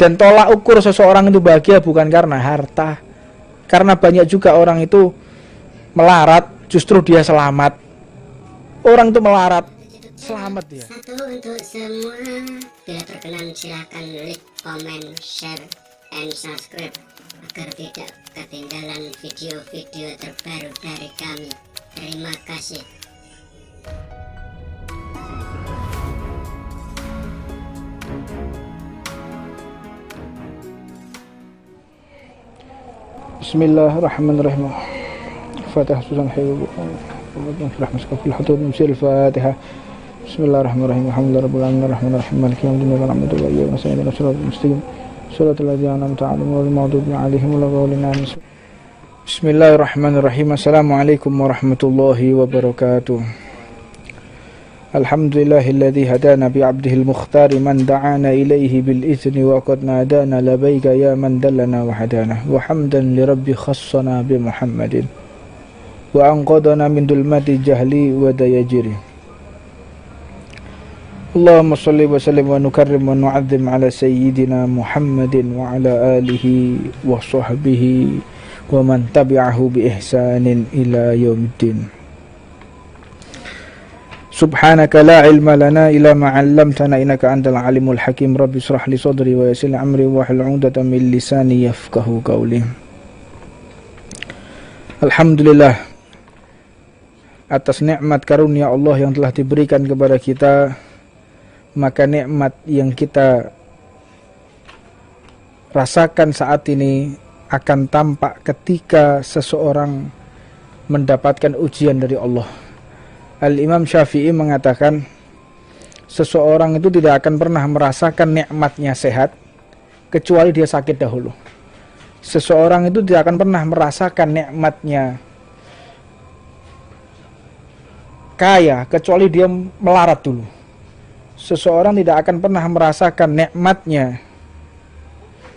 Dan tolak ukur seseorang itu bahagia bukan karena harta. Karena banyak juga orang itu melarat, justru dia selamat. Orang itu melarat, selamat dia. Satu untuk semua. Bila berkenan silahkan like, comment, share, and subscribe agar tidak ketinggalan video-video terbaru dari kami. Terima kasih. Bismillahirrahmanirrahim. Fatihah sunan hayyu Al-Fatihah. Bismillahirrahmanirrahim. Alhamdulillahirabbil alamin arrahmanirrahim maliki yaumiddin iyyaka na'budu wa iyyaka nasta'in ihdinas siratal mustaqim siratal ladzina an'amta 'alaihim ghairil maghdubi 'alaihim waladdallin. Bismillahirrahmanirrahim. Assalamualaikum warahmatullahi wabarakatuh. Alhamdulillahilladzi hadana bi'abdihil mukhtari man da'ana ilaihi bil izni wa qad nadana labaika ya man dallana wa hadana wa hamdan li rabbi khassana bi Muhammadin wa anqadana min dulmati jahli wa dayajiri. Allahumma salli wa sallim wa nukarrim wa nu'azzim ala sayyidina Muhammadin wa ala alihi wa sahbihi wa man tabi'ahu bi ihsanin ila yaumiddin. Subhanaka la ilma lana illa ma 'allamtana innaka antal alimul hakim. Rabbi shrah li sadri wa yassir li amri wa hlul 'uqdatam min lisani yafqahu qawli. Alhamdulillah atas nikmat karunia Allah yang telah diberikan kepada kita, maka nikmat yang kita rasakan saat ini akan tampak ketika seseorang mendapatkan ujian dari Allah. Al-Imam Syafi'i mengatakan seseorang itu tidak akan pernah merasakan nikmatnya sehat kecuali dia sakit dahulu. Seseorang itu tidak akan pernah merasakan nikmatnya kaya kecuali dia melarat dulu. Seseorang tidak akan pernah merasakan nikmatnya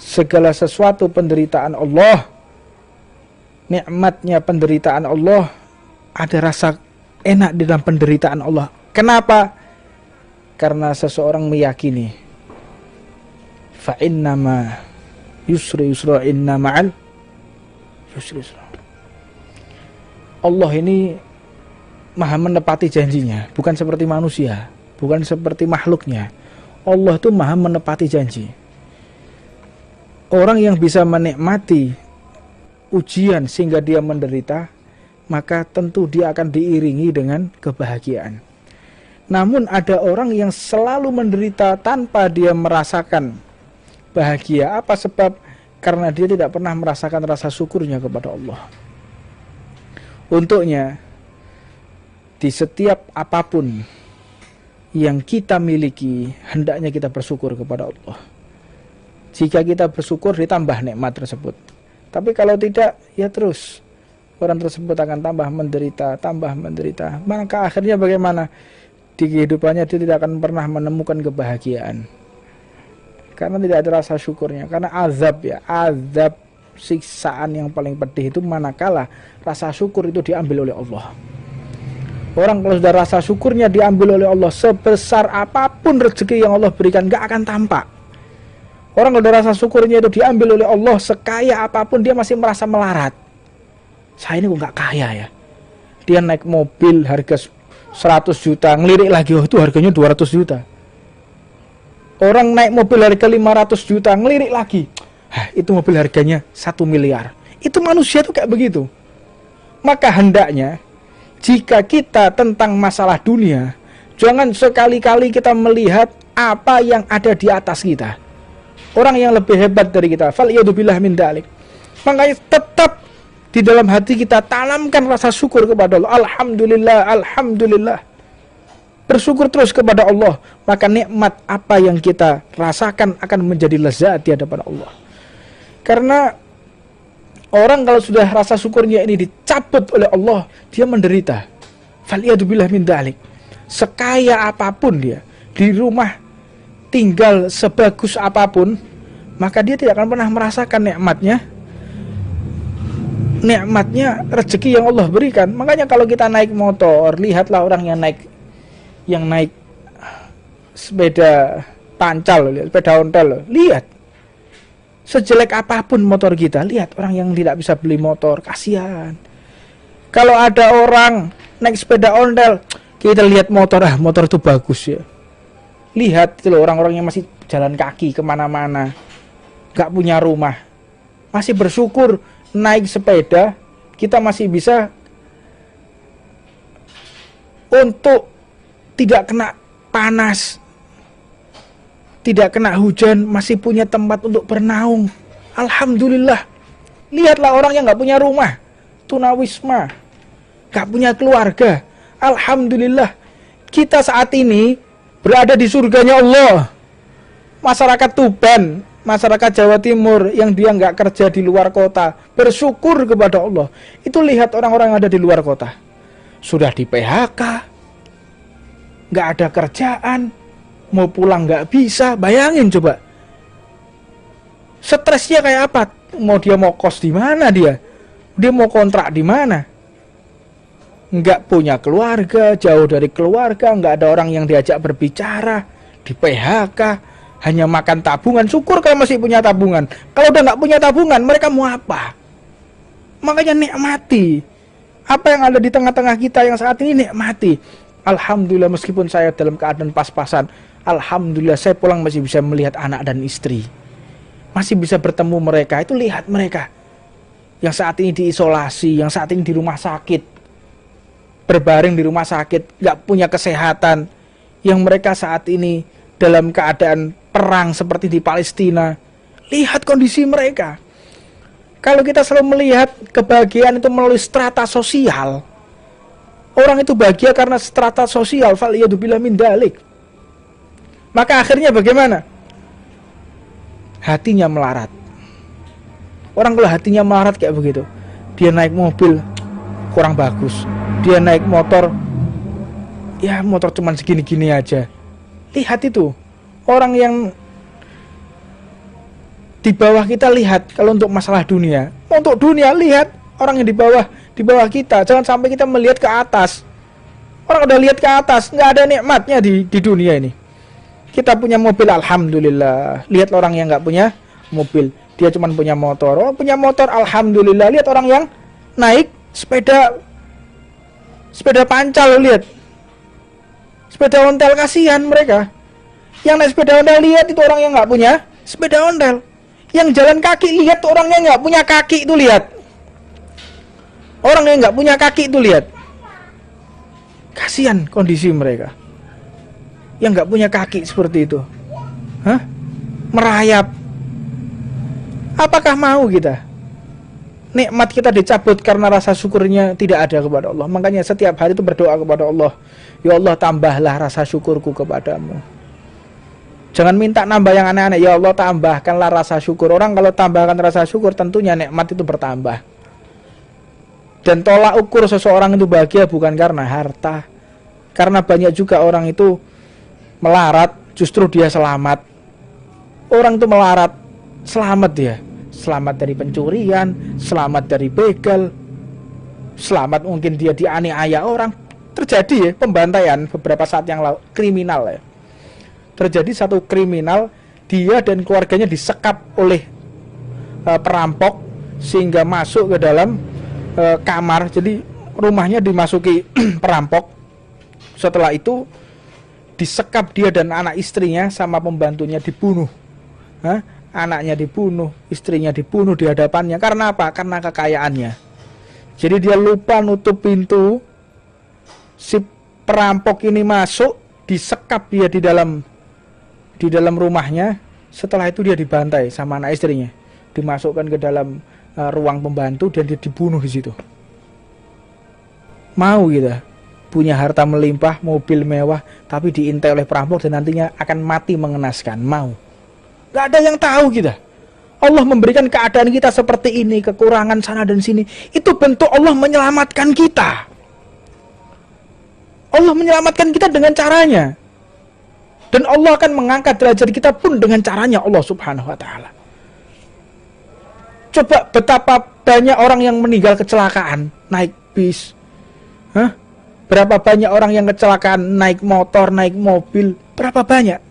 segala sesuatu penderitaan Allah. Nikmatnya penderitaan Allah, ada rasa enak di dalam penderitaan Allah. Kenapa? Karena seseorang meyakini fa innama yusri yusra inna ma'al yusri yusra. Allah ini maha menepati janjinya, bukan seperti manusia, bukan seperti makhluknya. Allah itu maha menepati janji. Orang yang bisa menikmati ujian sehingga dia menderita, maka tentu dia akan diiringi dengan kebahagiaan. Namun ada orang yang selalu menderita tanpa dia merasakan bahagia. Apa sebab? Karena dia tidak pernah merasakan rasa syukurnya kepada Allah. Untuknya, di setiap apapun yang kita miliki, hendaknya kita bersyukur kepada Allah. Jika kita bersyukur, ditambah nikmat tersebut. Tapi kalau tidak, ya terus orang tersebut akan tambah menderita. Maka akhirnya bagaimana? Di kehidupannya dia tidak akan pernah menemukan kebahagiaan. Karena tidak ada rasa syukurnya. Karena azab siksaan yang paling pedih itu manakala rasa syukur itu diambil oleh Allah. Orang kalau sudah rasa syukurnya diambil oleh Allah, sebesar apapun rezeki yang Allah berikan gak akan tampak. Orang kalau rasa syukurnya itu diambil oleh Allah, sekaya apapun dia masih merasa melarat. Saya ini kok gak kaya ya. Dia naik mobil harga 100 juta, ngelirik lagi, oh itu harganya 200 juta. Orang naik mobil harga 500 juta, ngelirik lagi, itu mobil harganya 1 miliar. Itu manusia tuh kayak begitu. Maka hendaknya jika kita tentang masalah dunia, jangan sekali-kali kita melihat apa yang ada di atas kita, orang yang lebih hebat dari kita. Faliyadzubillah min dalik. Makanya tetap di dalam hati kita tanamkan rasa syukur kepada Allah. Alhamdulillah, alhamdulillah. Bersyukur terus kepada Allah, maka nikmat apa yang kita rasakan akan menjadi lezat di hadapan Allah. Karena orang kalau sudah rasa syukurnya ini dicabut oleh Allah, dia menderita. Faliyadzubillah min dalik. Sekaya apapun dia, di rumah tinggal sebagus apapun, maka dia tidak akan pernah merasakan nikmatnya rezeki yang Allah berikan. Makanya kalau kita naik motor, lihatlah orang yang naik sepeda pancal, sepeda ontel, lihat Sejelek apapun motor kita, lihat orang yang tidak bisa beli motor, kasihan. Kalau ada orang naik sepeda ondel, kita lihat motor, motor itu bagus ya. Lihat itu loh, orang-orang yang masih jalan kaki kemana-mana, gak punya rumah, masih bersyukur naik sepeda, kita masih bisa untuk tidak kena panas, tidak kena hujan, masih punya tempat untuk bernaung. Alhamdulillah. Lihatlah orang yang gak punya rumah, tunawisma, gak punya keluarga. Alhamdulillah, kita saat ini berada di surganya Allah. Masyarakat Tuban, masyarakat Jawa Timur yang dia gak kerja di luar kota, bersyukur kepada Allah. Itu lihat orang-orang yang ada di luar kota, sudah di PHK, gak ada kerjaan, mau pulang nggak bisa. Bayangin coba, stresnya kayak apa? Dia mau kos di mana, dia mau kontrak di mana? Nggak punya keluarga, jauh dari keluarga, nggak ada orang yang diajak berbicara, di PHK, hanya makan tabungan. Syukur kalau masih punya tabungan. Kalau udah nggak punya tabungan, mereka mau apa? Makanya nikmati apa yang ada di tengah-tengah kita yang saat ini, nikmati. Alhamdulillah, meskipun saya dalam keadaan pas-pasan, alhamdulillah saya pulang masih bisa melihat anak dan istri, masih bisa bertemu mereka. Itu lihat mereka yang saat ini diisolasi, yang saat ini di rumah sakit, berbaring di rumah sakit, gak punya kesehatan, yang mereka saat ini dalam keadaan perang seperti di Palestina. Lihat kondisi mereka. Kalau kita selalu melihat kebahagiaan itu melalui strata sosial, orang itu bahagia karena strata sosial, faliyadzubillah min dalik. Maka akhirnya bagaimana? Hatinya melarat. Orang kalau hatinya melarat kayak begitu, dia naik mobil kurang bagus, dia naik motor, ya motor cuman segini-gini aja. Lihat itu, orang yang di bawah kita, lihat kalau untuk masalah dunia. Untuk dunia, lihat orang yang di bawah kita. Jangan sampai kita melihat ke atas. Orang udah lihat ke atas, nggak ada nikmatnya di dunia ini. Kita punya mobil, alhamdulillah. Lihat orang yang nggak punya mobil, dia cuma punya motor. Oh, punya motor, alhamdulillah. Lihat orang yang naik sepeda pancal, lihat sepeda ontel, kasihan mereka. Yang naik sepeda ontel, lihat itu orang yang nggak punya sepeda ontel. Yang jalan kaki, lihat orang yang nggak punya kaki itu, lihat orang yang nggak punya kaki itu, lihat. Kasihan kondisi mereka yang nggak punya kaki seperti itu. Merayap. Apakah mau kita nikmat kita dicabut karena rasa syukurnya tidak ada kepada Allah? Makanya setiap hari itu berdoa kepada Allah, ya Allah, tambahlah rasa syukurku kepadamu. Jangan minta nambah yang aneh-aneh. Ya Allah, tambahkanlah rasa syukur. Orang kalau tambahkan rasa syukur, tentunya nikmat itu bertambah. Dan tolak ukur seseorang itu bahagia bukan karena harta. Karena banyak juga orang itu melarat, justru dia selamat. Orang itu melarat, selamat dia. Selamat dari pencurian, selamat dari begal, selamat mungkin dia dianiaya orang. Terjadi ya pembantaian beberapa saat yang lalu, kriminal ya. Terjadi satu kriminal, dia dan keluarganya disekap oleh perampok sehingga masuk ke dalam kamar. Jadi rumahnya dimasuki perampok. Setelah itu disekap dia dan anak istrinya sama pembantunya, dibunuh. Anaknya dibunuh, istrinya dibunuh di hadapannya. Karena apa? Karena kekayaannya. Jadi dia lupa nutup pintu. Si perampok ini masuk, disekap dia di dalam rumahnya. Setelah itu dia dibantai sama anak istrinya, dimasukkan ke dalam ruang pembantu dan dia dibunuh di situ. Mau kita punya harta melimpah, mobil mewah, tapi diintai oleh perampok dan nantinya akan mati mengenaskan? Mau? Gak ada yang tahu kita. Allah memberikan keadaan kita seperti ini, kekurangan sana dan sini. Itu bentuk Allah menyelamatkan kita. Allah menyelamatkan kita dengan caranya. Dan Allah akan mengangkat derajat kita pun dengan caranya Allah subhanahu wa ta'ala. Coba betapa banyak orang yang meninggal kecelakaan naik bis. Berapa banyak orang yang kecelakaan naik motor, naik mobil. Berapa banyak?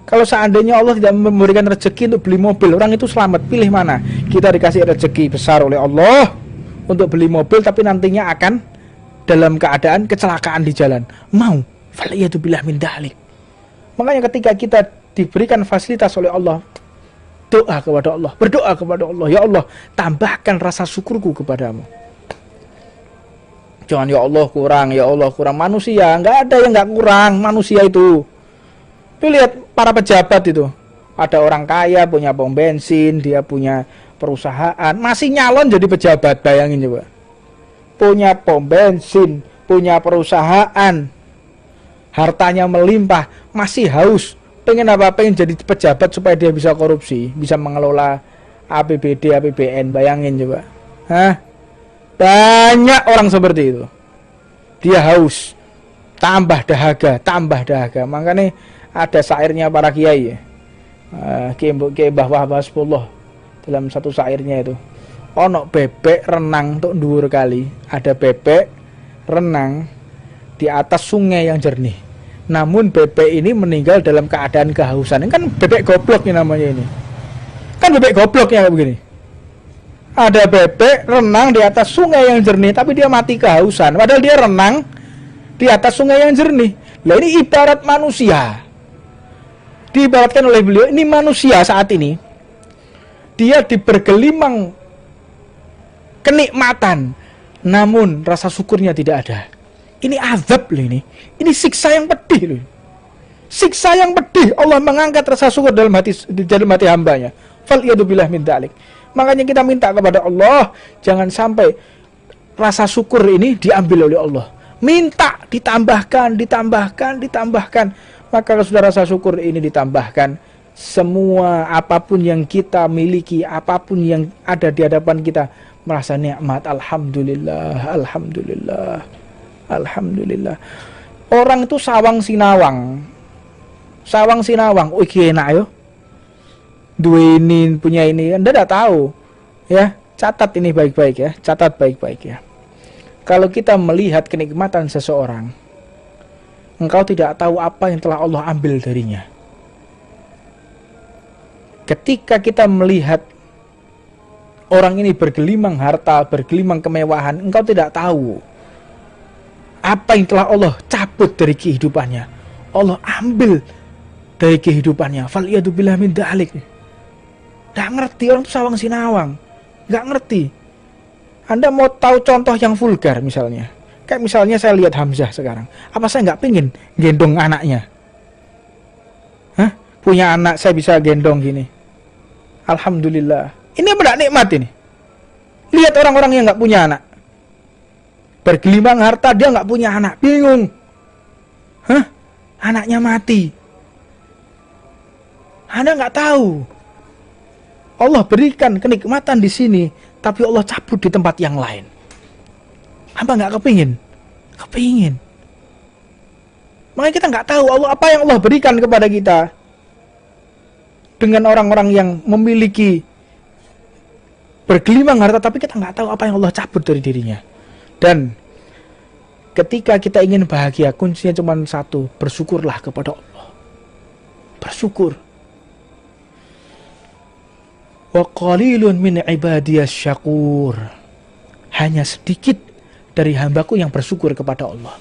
Kalau seandainya Allah tidak memberikan rezeki untuk beli mobil, orang itu selamat, pilih mana? Kita dikasih rezeki besar oleh Allah untuk beli mobil, tapi nantinya akan dalam keadaan kecelakaan di jalan. Mau? Faliyatubillah min dalik. Makanya ketika kita diberikan fasilitas oleh Allah, doa kepada Allah, berdoa kepada Allah, ya Allah, tambahkan rasa syukurku kepadamu. Jangan ya Allah kurang, ya Allah kurang. Manusia, nggak ada yang nggak kurang manusia itu. Tuh lihat para pejabat itu, ada orang kaya punya pom bensin, dia punya perusahaan, masih nyalon jadi pejabat, bayangin coba. Punya pom bensin, punya perusahaan, hartanya melimpah, masih haus, pengen apa? Pengen jadi pejabat supaya dia bisa korupsi, bisa mengelola APBD, APBN, bayangin coba. Hah? Banyak orang seperti itu. Dia haus, tambah dahaga. Makanya ada syairnya para kiai ya. Kiai Mbah Wahab Hasbullah dalam satu syairnya itu. Ono bebek renang untuk dhuwur kali. Ada bebek renang di atas sungai yang jernih. Namun bebek ini meninggal dalam keadaan kehausan. Ini kan bebek goblok ini namanya ini. Kan bebek goblok ya begini. Ada bebek renang di atas sungai yang jernih, tapi dia mati kehausan. Padahal dia renang di atas sungai yang jernih. Lah ini ibarat manusia. Diibaratkan oleh beliau, ini manusia saat ini. Dia dibergelimang kenikmatan, namun rasa syukurnya tidak ada. Ini azab loh ini. Ini siksa yang pedih loh. Siksa yang pedih. Allah mengangkat rasa syukur dalam hati hambanya. Faliyatubillah min dalik. Makanya kita minta kepada Allah, jangan sampai rasa syukur ini diambil oleh Allah. Minta ditambahkan. Maka kalau sudah rasa syukur ini ditambahkan, semua apapun yang kita miliki, apapun yang ada di hadapan kita, merasa nikmat. Alhamdulillah. Orang itu sawang sinawang, iki enak yo. Dua ini punya ini, Anda tidak tahu ya. Catat ini baik-baik ya, ya. Kalau kita melihat kenikmatan seseorang, engkau tidak tahu apa yang telah Allah ambil darinya. Ketika kita melihat orang ini bergelimang harta, bergelimang kemewahan, engkau tidak tahu apa yang telah Allah cabut dari kehidupannya, Allah ambil dari kehidupannya. Faliyatubillah min dalik. Gak ngerti, orang itu sawang sinawang, gak ngerti. Anda mau tahu contoh yang vulgar misalnya, kayak misalnya saya lihat Hamzah sekarang, apa saya nggak pingin gendong anaknya? Hah? Punya anak saya bisa gendong gini. Alhamdulillah. Ini apa nikmat ini? Lihat orang-orang yang nggak punya anak, bergelimang harta, dia nggak punya anak, bingung. Hah? Anaknya mati. Anda nggak tahu. Allah berikan kenikmatan di sini, tapi Allah cabut di tempat yang lain. Apa nggak kepingin? Kepingin. Makanya kita nggak tahu Allah apa yang Allah berikan kepada kita. Dengan orang-orang yang memiliki bergelimang harta, tapi kita nggak tahu apa yang Allah cabut dari dirinya. Dan ketika kita ingin bahagia, kuncinya cuma satu, bersyukurlah kepada Allah. Bersyukur. Wa qalilun min ibadiyas syakur. Hanya sedikit dari hambaku yang bersyukur kepada Allah.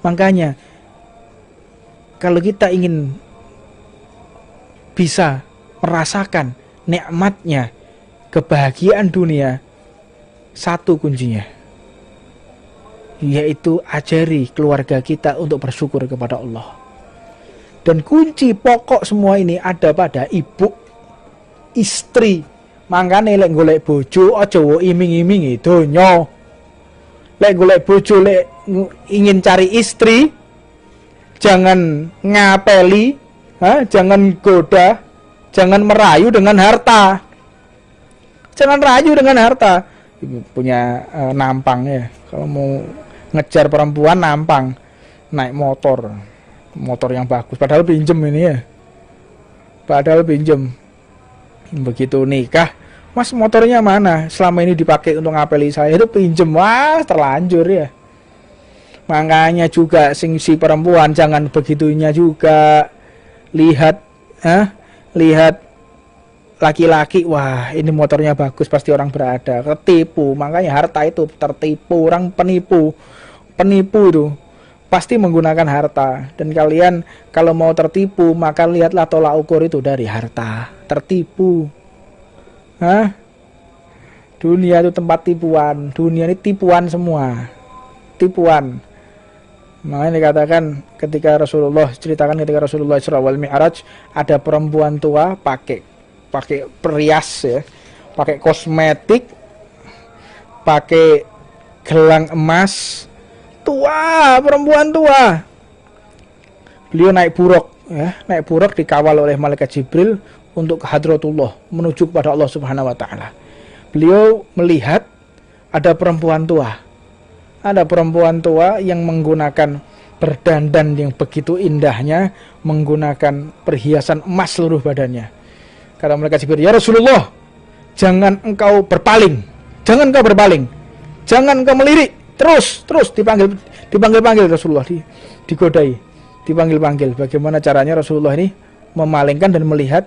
Makanya kalau kita ingin bisa merasakan nikmatnya kebahagiaan dunia, satu kuncinya, yaitu ajari keluarga kita untuk bersyukur kepada Allah. Dan kunci pokok semua ini ada pada ibu, istri. Mangkane lek golek bojo aja iming-imingi donya. Lek golek bojo, lek ingin cari istri, jangan ngapeli, jangan goda, jangan merayu dengan harta. Jangan rayu dengan harta. Ibu punya nampang ya. Kalau mau ngejar perempuan nampang, naik motor yang bagus. Padahal pinjem ini ya. Begitu nikah, Mas motornya mana? Selama ini dipakai untuk ngapeli saya, itu pinjem. Wah, terlanjur ya. Makanya juga si perempuan jangan begitunya juga. Lihat lihat laki-laki, wah ini motornya bagus, pasti orang berada, tertipu. Makanya harta itu tertipu, orang penipu itu pasti menggunakan harta. Dan kalian kalau mau tertipu, maka lihatlah tolak ukur itu dari harta. Tertipu, dunia itu tempat tipuan, dunia ini tipuan semua, tipuan. Makanya dikatakan ketika Rasulullah Isra wal Mi'raj, ada perempuan tua pakai perias ya, pakai kosmetik, pakai gelang emas, perempuan tua. Beliau naik buruk dikawal oleh malaikat Jibril untuk ke Hadratullah, menuju kepada Allah Subhanahu wa taala. Beliau melihat ada perempuan tua yang menggunakan berdandan yang begitu indahnya, menggunakan perhiasan emas seluruh badannya. Kata malaikat Jibril, "Ya Rasulullah, jangan engkau berpaling, jangan engkau melirik, terus dipanggil Rasulullah, digodai, dipanggil. Bagaimana caranya Rasulullah ini memalingkan dan melihat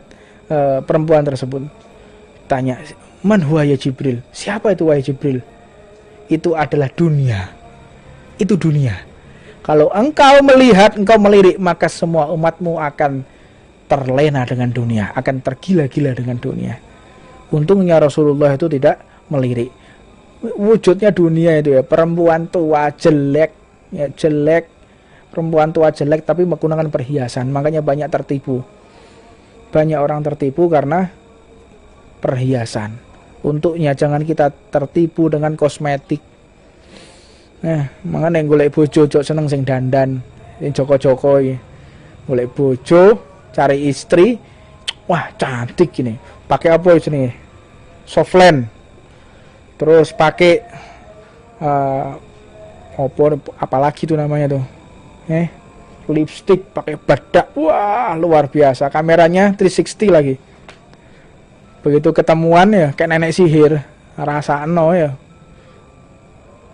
perempuan tersebut? Tanya, "Man huwa ya Jibril?" Siapa itu wahai Jibril? Itu adalah dunia. Itu dunia. Kalau engkau melihat, engkau melirik, maka semua umatmu akan terlena dengan dunia, akan tergila-gila dengan dunia. Untungnya Rasulullah itu tidak melirik. Wujudnya dunia itu ya, perempuan tua jelek, perempuan tua jelek tapi menggunakan perhiasan. Makanya banyak tertipu. Banyak orang tertipu karena perhiasan. Untuknya jangan kita tertipu dengan kosmetik. Makanya yang golek bojo cok seneng sing dandan, sing joko-joko iki. Golek bojo, cari istri, wah cantik ini. Pakai apa ini? Softland. Terus pakai apalagi itu namanya tuh? Lipstick, pakai bedak. Wah, luar biasa. Kameranya 360 lagi. Begitu ketemuan ya kayak nenek sihir, rasakno ya.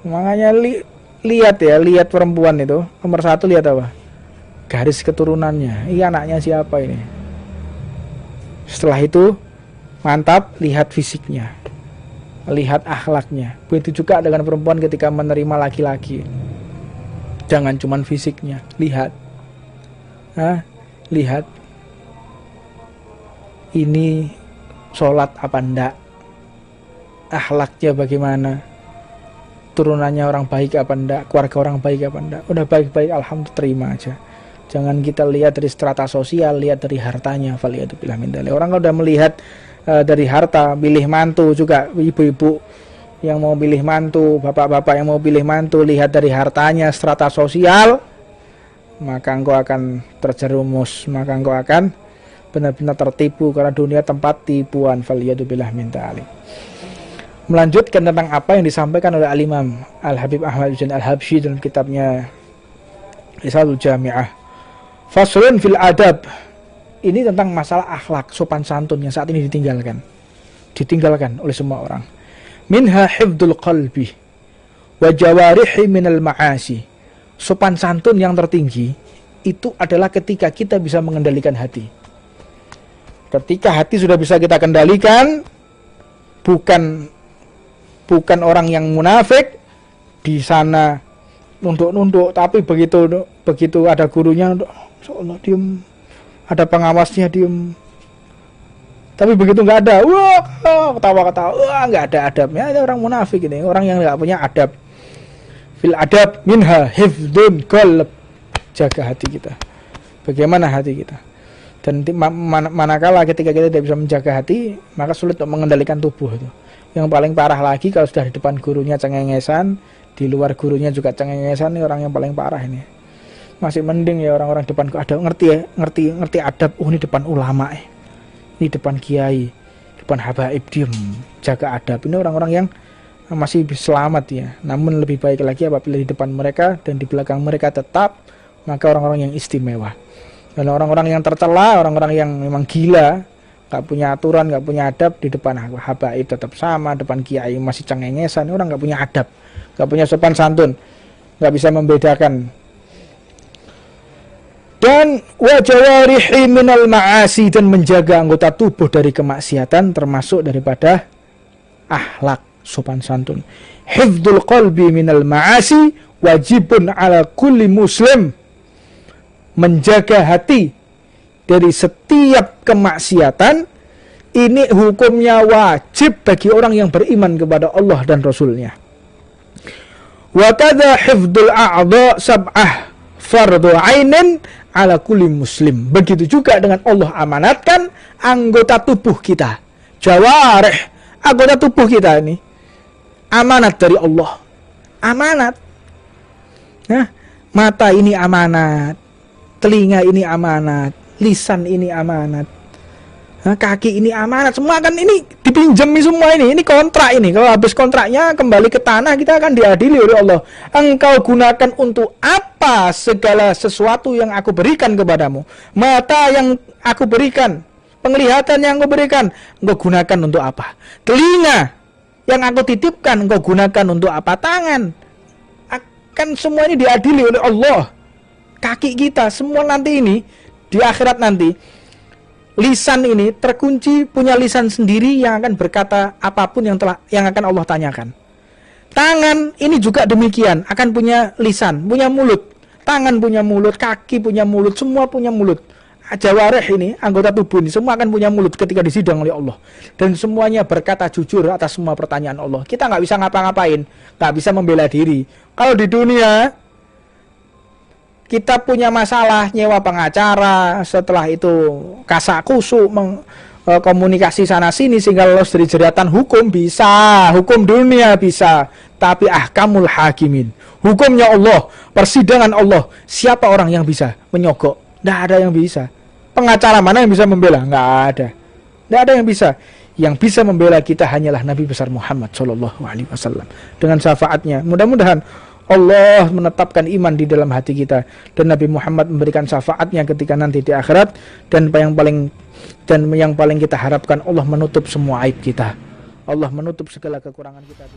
Makanya lihat perempuan itu, nomor satu lihat apa? Garis keturunannya. Ini anaknya siapa ini? Setelah itu mantap, lihat fisiknya, lihat akhlaknya. Begitu juga dengan perempuan ketika menerima laki-laki. Jangan cuman fisiknya, lihat. Lihat ini sholat apa enggak, akhlaknya bagaimana, turunannya orang baik apa enggak, keluarga orang baik apa enggak. Udah baik-baik, alhamdulillah, terima aja. Jangan kita lihat dari strata sosial, lihat dari hartanya. Faliyatubillah min dzalik. Orang kalau udah melihat dari harta, pilih mantu juga, ibu-ibu yang mau pilih mantu, bapak-bapak yang mau pilih mantu, lihat dari hartanya, strata sosial, maka engkau akan terjerumus, maka engkau akan benar-benar tertipu, karena dunia tempat tipuan. Faliyatubillah min dzalik. Melanjutkan tentang apa yang disampaikan oleh Al-Imam Al-Habib Ahmad bin Al-Habsyi dalam kitabnya Risalul Jami'ah. Faslun fil adab. Ini tentang masalah akhlak, sopan santun yang saat ini ditinggalkan oleh semua orang. Minha hifdzul qalbi wa jawarihi minal ma'asi. Sopan santun yang tertinggi itu adalah ketika kita bisa mengendalikan hati. Ketika hati sudah bisa kita kendalikan, bukan orang yang munafik di sana nunduk-nunduk, tapi begitu ada gurunya Allah diem, ada pengawasnya diem. Tapi begitu nggak ada, wah ketawa-ketawa, wah nggak ada adabnya. Ada orang munafik ini, orang yang nggak punya adab. Fil adab minha hifdzun qalb. Jaga hati kita. Bagaimana hati kita? Dan manakala ketika kita tidak bisa menjaga hati, maka sulit untuk mengendalikan tubuh itu. Yang paling parah lagi kalau sudah di depan gurunya cengengesan, di luar gurunya juga cengengesan, ini orang yang paling parah ini. Masih mending ya orang-orang depan ada ngerti adab. Ini depan ulama, ini depan kiai, depan habaib diem, jaga adab. Ini orang-orang yang masih selamat ya. Namun lebih baik lagi apabila di depan mereka dan di belakang mereka tetap, maka orang-orang yang istimewa. Dan orang-orang yang tercela, orang-orang yang memang gila, gak punya aturan, gak punya adab, di depan habaib tetap sama, depan kiai masih cengengesan. Orang gak punya adab, gak punya sopan santun, gak bisa membedakan Dan wa jawarihi minal ma'asi, dan menjaga anggota tubuh dari kemaksiatan termasuk daripada akhlak sopan santun. Hifdzul qalbi minal ma'asi wajibun ala kulli muslim. Menjaga hati dari setiap kemaksiatan ini hukumnya wajib bagi orang yang beriman kepada Allah dan Rasulnya. Wa kadza hifdzul a'dha sab'ah fardhu 'ainin ala kulli muslim. Begitu juga dengan Allah amanatkan anggota tubuh kita. Jawarih, anggota tubuh kita ini amanat dari Allah. Amanat. Nah, mata ini amanat, telinga ini amanat, lisan ini amanat, kaki ini amanat, semua kan ini dipinjami semua ini kontrak ini. Kalau habis kontraknya kembali ke tanah, kita akan diadili oleh Allah. Engkau gunakan untuk apa segala sesuatu yang aku berikan kepadamu? Mata yang aku berikan, penglihatan yang aku berikan, engkau gunakan untuk apa? Telinga yang aku titipkan, engkau gunakan untuk apa? Tangan. Kan semua ini diadili oleh Allah. Kaki kita semua nanti ini di akhirat nanti, lisan ini terkunci, punya lisan sendiri yang akan berkata apapun yang akan Allah tanyakan. Tangan ini juga demikian, akan punya lisan, punya mulut. Tangan punya mulut, kaki punya mulut, semua punya mulut. Jawarih ini, anggota tubuh ini semua akan punya mulut ketika disidang oleh Allah. Dan semuanya berkata jujur atas semua pertanyaan Allah. Kita nggak bisa ngapa-ngapain, nggak bisa membela diri. Kalau di dunia kita punya masalah nyewa pengacara, setelah itu kasak kusuk, komunikasi sana sini sehingga lolos dari jeratan hukum, bisa, hukum dunia bisa, tapi ahkamul hakimin, hukumnya Allah, persidangan Allah, siapa orang yang bisa menyogok? Tidak ada yang bisa. Pengacara mana yang bisa membela? Nggak ada. Tidak ada yang bisa. Yang bisa membela kita hanyalah Nabi besar Muhammad SAW dengan syafaatnya. Mudah-mudahan Allah menetapkan iman di dalam hati kita dan Nabi Muhammad memberikan syafaatnya ketika nanti di akhirat, dan yang paling kita harapkan Allah menutup semua aib kita. Allah menutup segala kekurangan kita.